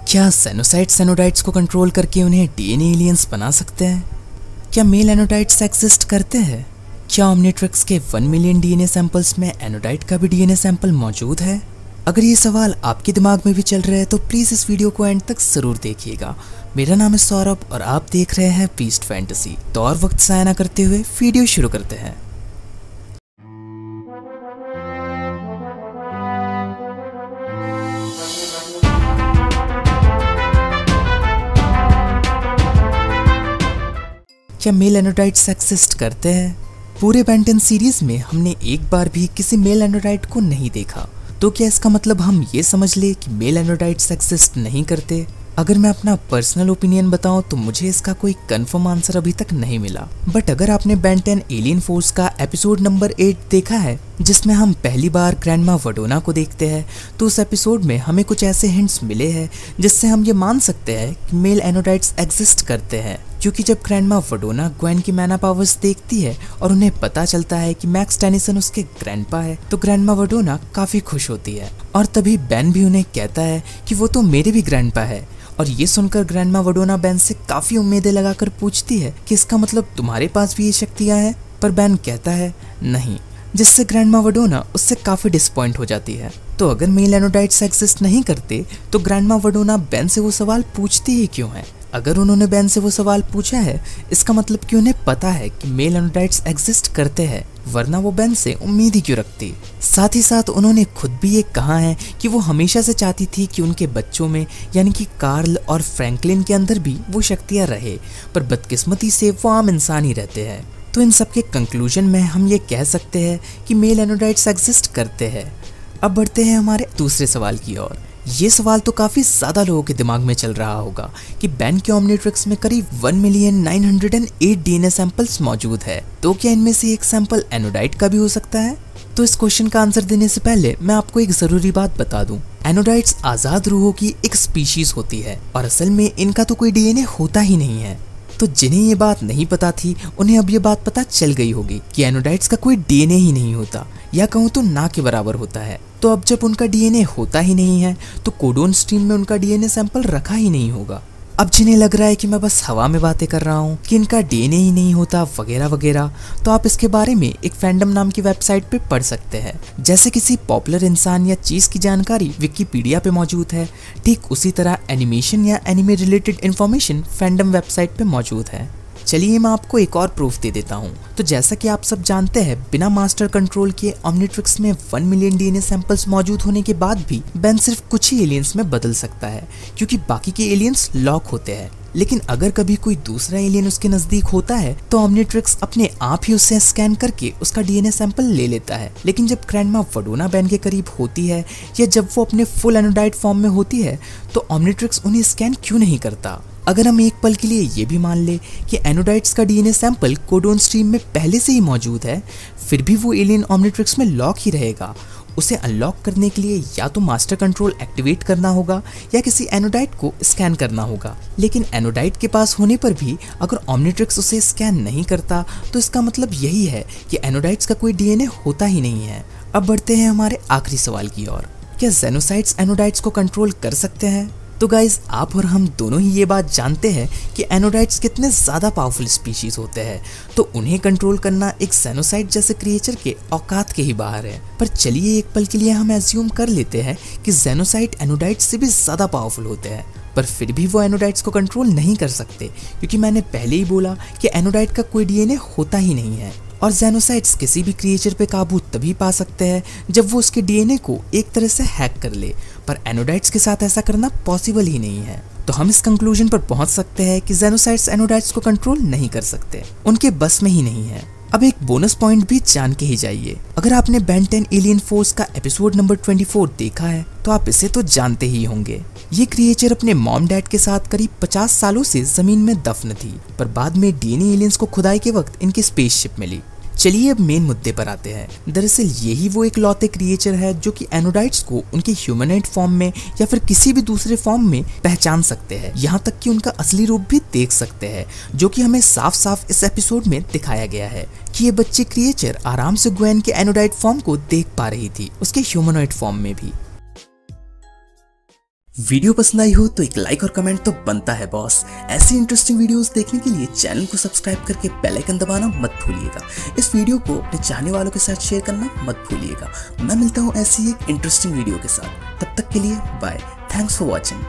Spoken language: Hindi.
क्या सेनोसाइट्स एनोडाइट्स को कंट्रोल करके उन्हें डीएनए एलियंस बना सकते हैं? क्या मेल एनोडाइट्स एग्जिस्ट करते हैं? क्या ओमनिट्रिक्स के 1 मिलियन डीएनए सैंपल्स में एनोडाइट का भी डीएनए सैंपल मौजूद है? अगर ये सवाल आपके दिमाग में भी चल रहे हैं तो प्लीज़ इस वीडियो को एंड तक ज़रूर देखिएगा। मेरा नाम है सौरभ और आप देख रहे हैं बीस्ट फैंटेसी। तो और वक्त ज़ाया ना करते हुए वीडियो शुरू करते हैं। क्या मेल एनोडाइट्स एग्जिस्ट करते हैं? पूरे बेन 10 सीरीज में हमने एक बार भी किसी मेल एनोडाइट को नहीं देखा, तो क्या इसका मतलब हम ये समझ ले कि मेल एनोडाइट्स एग्जिस्ट नहीं करते? अगर मैं अपना पर्सनल ओपिनियन बताऊं तो मुझे इसका कोई कंफर्म आंसर अभी तक नहीं मिला। बट अगर आपने बेन 10 एलियन फोर्स का एपिसोड नंबर 8 देखा है, जिसमें हम पहली बार ग्रैंडमा वडोना को देखते हैं, तो उस एपिसोड में हमें कुछ ऐसे हिंट्स मिले हैं जिससे हम ये मान सकते हैं कि मेल एनोडाइट्स एग्जिस्ट करते हैं। क्योंकि जब ग्रैंडमा वडोना ग्वेन की मैना पावर्स देखती है और उन्हें पता चलता है कि मैक्स टेनिसन उसके ग्रैंडपा है, तो ग्रैंडमा वडोना काफी खुश होती है। और तभी बेन भी उन्हें कहता है कि वो तो मेरे भी ग्रैंडपा है। और ये सुनकर ग्रैंडमा वडोना बेन से काफी उम्मीदें लगाकर पूछती है कि इसका मतलब तुम्हारे पास भी ये शक्तियां हैं? पर बेन कहता है नहीं, जिससे ग्रैंडमा वडोना उससे काफी डिसपॉइंट हो जाती है। तो अगर मेल एनोडाइट्स एग्जिस्ट नहीं करते तो ग्रैंडमा वडोना बेन से वो सवाल पूछती ही क्यों है? अगर उन्होंने बेन से वो सवाल पूछा है, इसका मतलब कि उन्हें पता है कि मेल एनोडाइट्स एग्जिस्ट करते हैं, वरना वो बेन से उम्मीद ही क्यों रखती? साथ ही साथ उन्होंने खुद भी ये कहा है कि वो हमेशा से चाहती थी कि उनके बच्चों में यानी कि कार्ल और फ्रैंकलिन के अंदर भी वो शक्तियाँ रहे, पर बदकिस्मती से वो आम इंसान ही रहते हैं। तो इन सब के कंक्लूजन में हम ये कह सकते हैं कि मेल एनोडाइट्स एग्जिस्ट करते हैं। अब बढ़ते हैं हमारे दूसरे सवाल की ओर। ये सवाल तो काफी ज्यादा लोगों के दिमाग में चल रहा होगा कि बेन के ओमनिट्रिक्स में करीब 1,908 डीएनए सैंपल्स मौजूद है, तो क्या इनमें से एक सैंपल एनोडाइट का भी हो सकता है? तो इस क्वेश्चन का आंसर देने से पहले मैं आपको एक जरूरी बात बता दूं। एनोडाइट्स आजाद रूहों की एक स्पीशीज होती है और असल में इनका तो कोई डीएनए होता ही नहीं है। तो जिन्हें ये बात नहीं पता थी, उन्हें अब ये बात पता चल गई होगी कि एनोडाइट्स का कोई डीएनए ही नहीं होता, या कहूँ तो ना के बराबर होता है। तो अब जब उनका डीएनए होता ही नहीं है, तो कोडोन स्ट्रीम में उनका डीएनए सैंपल रखा ही नहीं होगा। अब जिन्हें लग रहा है कि मैं बस हवा में बातें कर रहा हूँ कि इनका डीएनए ही नहीं होता वगैरह वगैरह, तो आप इसके बारे में एक फैंडम नाम की वेबसाइट पे पढ़ सकते हैं। जैसे किसी पॉपुलर इंसान या चीज की जानकारी विकिपीडिया पे मौजूद है, ठीक उसी तरह एनिमेशन या anime related information fandom website पे मौजूद है। चलिए मैं आपको एक और प्रूफ दे देता हूँ। तो जैसा कि आप सब जानते हैं, बिना मास्टर कंट्रोल के ओमनिट्रिक्स में 1 मिलियन डीएनए सैंपल्स मौजूद होने के बाद भी बेन सिर्फ कुछ ही एलियंस में बदल सकता है, क्योंकि बाकी के एलियंस लॉक होते हैं। लेकिन अगर कभी कोई दूसरा एलियन उसके नजदीक होता है तो ओमनिट्रिक्स अपने आप ही उससे स्कैन करके उसका डीएनए सैंपल ले लेता है। लेकिन जब ग्रैंडमा वडोना बेन के करीब होती है या जब वो अपने फुल एनोडाइट फॉर्म में होती है, तो ओमनिट्रिक्स उन्हें स्कैन क्यों नहीं करता? अगर हम एक पल के लिए ये भी मान ले कि एनोडाइट्स का डीएनए सैंपल कोडोन स्ट्रीम में पहले से ही मौजूद है, फिर भी वो एलियन ओमनिट्रिक्स में लॉक ही रहेगा। उसे अनलॉक करने के लिए या तो मास्टर कंट्रोल एक्टिवेट करना होगा या किसी एनोडाइट को स्कैन करना होगा। लेकिन एनोडाइट के पास होने पर भी अगर ओमनिट्रिक्स उसे स्कैन नहीं करता, तो इसका मतलब यही है कि एनोडाइट्स का कोई डीएनए होता ही नहीं है। अब बढ़ते हैं हमारे आखिरी सवाल की ओर। क्या जेनोसाइट्स एनोडाइट्स को कंट्रोल कर सकते हैं? तो गाइज, आप और हम दोनों ही ये बात जानते हैं कि एनोडाइट्स कितने ज़्यादा पावरफुल स्पीशीज होते हैं, तो उन्हें कंट्रोल करना एक जेनोसाइट जैसे क्रिएचर के औकात के ही बाहर है। पर चलिए एक पल के लिए हम एज्यूम कर लेते हैं कि जेनोसाइट एनोडाइट्स से भी ज़्यादा पावरफुल होते हैं, पर फिर भी वो एनोडाइट्स को कंट्रोल नहीं कर सकते, क्योंकि मैंने पहले ही बोला कि एनोडाइट का कोई डीएनए होता ही नहीं है। और जेनोसाइट्स किसी भी क्रिएचर पे काबू तभी पा सकते हैं जब वो उसके डीएनए को एक तरह से हैक कर ले, पर एनोडाइट्स के साथ ऐसा करना पॉसिबल ही नहीं है। तो हम इस कंक्लूजन पर पहुंच सकते हैं कि जेनोसाइट्स एनोडाइट्स को कंट्रोल नहीं कर सकते, उनके बस में ही नहीं है। अब एक बोनस पॉइंट भी जान के ही जाइए। अगर आपने बेन 10 एलियन फोर्स का एपिसोड नंबर 24 देखा है, तो आप इसे तो जानते ही होंगे। ये क्रिएचर अपने मॉम डैड के साथ करीब 50 सालों से जमीन में दफन थी, पर बाद में डीएनए एलियंस को खुदाई के वक्त इनकी स्पेसशिप मिली। चलिए अब मेन मुद्दे पर आते हैं। दरअसल यही वो एक लौते क्रिएचर है जो कि एनोडाइट्स को उनके ह्यूमनॉइड फॉर्म में या फिर किसी भी दूसरे फॉर्म में पहचान सकते हैं, यहाँ तक कि उनका असली रूप भी देख सकते हैं, जो कि हमें साफ साफ इस एपिसोड में दिखाया गया है कि ये बच्ची क्रिएचर आराम से ग्वेन के एनोडाइट फॉर्म को देख पा रही थी, उसके ह्यूमनॉइड फॉर्म में भी। वीडियो पसंद आई हो तो एक लाइक और कमेंट तो बनता है बॉस। ऐसी इंटरेस्टिंग वीडियोस देखने के लिए चैनल को सब्सक्राइब करके बेल आइकन दबाना मत भूलिएगा। इस वीडियो को अपने चाहने वालों के साथ शेयर करना मत भूलिएगा। मैं मिलता हूँ ऐसी एक इंटरेस्टिंग वीडियो के साथ, तब तक के लिए बाय। Thanks for watching.